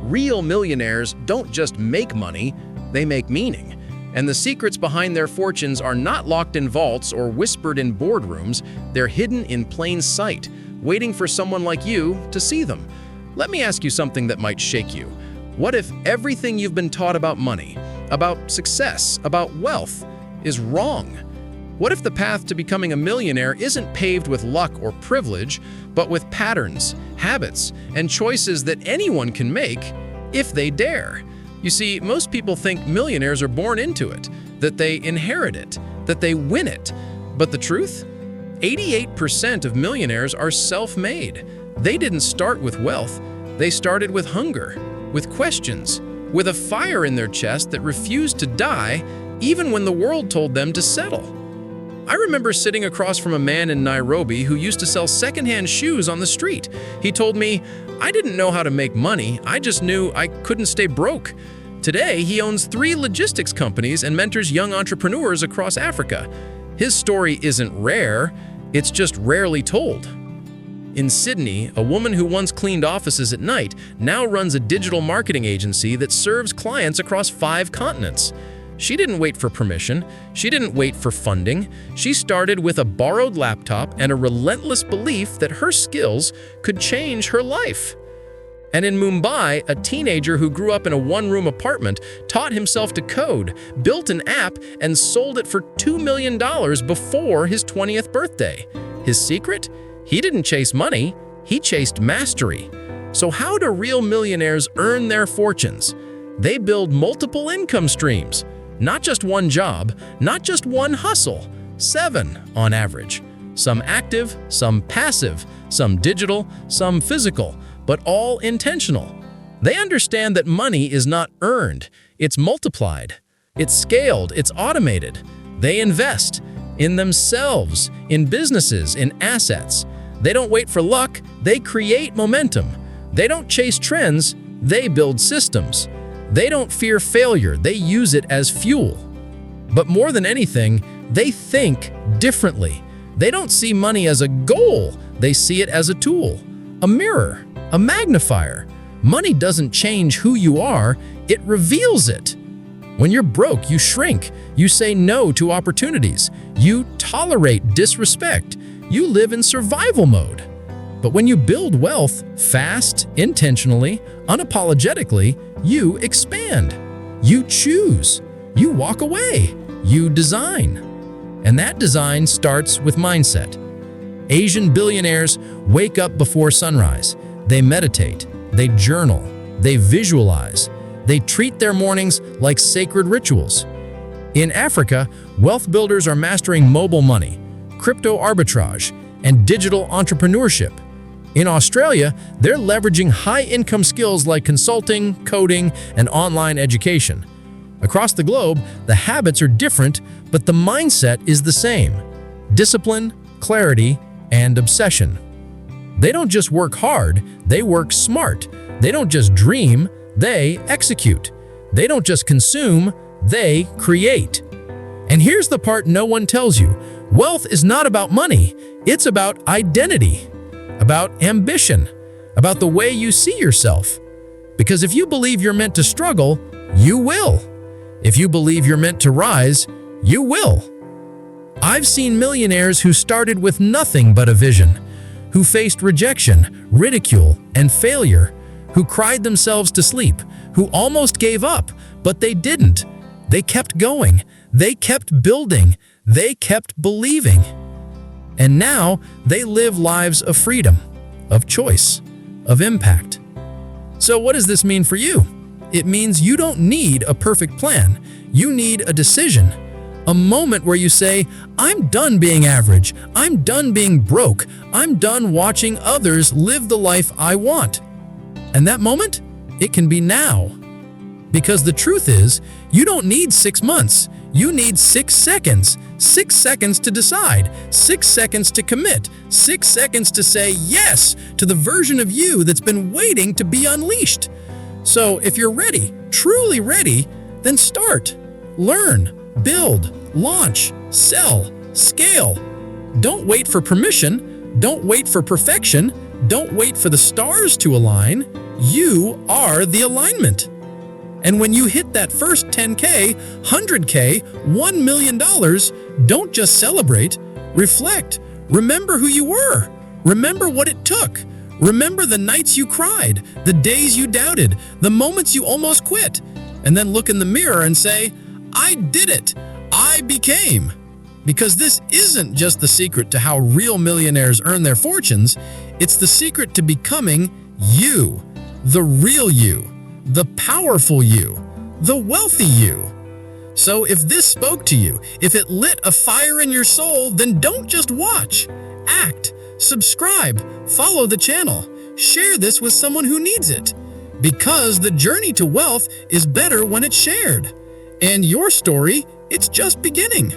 Real millionaires don't just make money, they make meaning. And the secrets behind their fortunes are not locked in vaults or whispered in boardrooms, they're hidden in plain sight, waiting for someone like you to see them. Let me ask you something that might shake you. What if everything you've been taught about money, about success, about wealth, is wrong? What if the path to becoming a millionaire isn't paved with luck or privilege, but with patterns, habits, and choices that anyone can make if they dare? You see, most people think millionaires are born into it, that they inherit it, that they win it. But the truth? 88% of millionaires are self-made. They didn't start with wealth. They started with hunger, with questions, with a fire in their chest that refused to die even when the world told them to settle. I remember sitting across from a man in Nairobi who used to sell secondhand shoes on the street. He told me, "I didn't know how to make money, I just knew I couldn't stay broke." Today, he owns 3 logistics companies and mentors young entrepreneurs across Africa. His story isn't rare, it's just rarely told. In Sydney, a woman who once cleaned offices at night now runs a digital marketing agency that serves clients across 5 continents. She didn't wait for permission. She didn't wait for funding. She started with a borrowed laptop and a relentless belief that her skills could change her life. And in Mumbai, a teenager who grew up in a one-room apartment taught himself to code, built an app, and sold it for $2 million before his 20th birthday. His secret? He didn't chase money, he chased mastery. So how do real millionaires earn their fortunes? They build multiple income streams. Not just one job, not just one hustle, 7 on average. Some active, some passive, some digital, some physical, but all intentional. They understand that money is not earned, it's multiplied. It's scaled, it's automated. They invest in themselves, in businesses, in assets. They don't wait for luck, they create momentum. They don't chase trends, they build systems. They don't fear failure, they use it as fuel. But more than anything, they think differently. They don't see money as a goal, they see it as a tool, a mirror, a magnifier. Money doesn't change who you are, it reveals it. When you're broke, you shrink, you say no to opportunities, you tolerate disrespect, you live in survival mode. But when you build wealth fast, intentionally, unapologetically, you expand. You choose. You walk away. You design. And that design starts with mindset. Asian billionaires wake up before sunrise. They meditate. They journal. They visualize. They treat their mornings like sacred rituals. In Africa, wealth builders are mastering mobile money, crypto arbitrage, and digital entrepreneurship. In Australia, they're leveraging high-income skills like consulting, coding, and online education. Across the globe, the habits are different, but the mindset is the same: discipline, clarity, and obsession. They don't just work hard, they work smart. They don't just dream, they execute. They don't just consume, they create. And here's the part no one tells you: wealth is not about money, it's about identity. About ambition, about the way you see yourself. Because if you believe you're meant to struggle, you will. If you believe you're meant to rise, you will. I've seen millionaires who started with nothing but a vision, who faced rejection, ridicule, and failure, who cried themselves to sleep, who almost gave up, but they didn't. They kept going, they kept building, they kept believing. And now they live lives of freedom, of choice, of impact. So what does this mean for you? It means you don't need a perfect plan. You need a decision. A moment where you say, "I'm done being average. I'm done being broke. I'm done watching others live the life I want." And that moment, it can be now. Because the truth is, you don't need 6 months. You need 6 seconds. 6 seconds to decide, 6 seconds to commit, 6 seconds to say yes to the version of you that's been waiting to be unleashed. So if you're ready, truly ready, then start. Learn, build, launch, sell, scale. Don't wait for permission. Don't wait for perfection. Don't wait for the stars to align. You are the alignment. And when you hit that first 10K, 100K, $1 million, don't just celebrate, reflect. Remember who you were. Remember what it took. Remember the nights you cried, the days you doubted, the moments you almost quit. And then look in the mirror and say, I did it. I became. Because this isn't just the secret to how real millionaires earn their fortunes, it's the secret to becoming you, the real you, the powerful you, the wealthy you. So if this spoke to you, if it lit a fire in your soul, then don't just watch. Act, subscribe, follow the channel, share this with someone who needs it. Because the journey to wealth is better when it's shared. And your story, it's just beginning.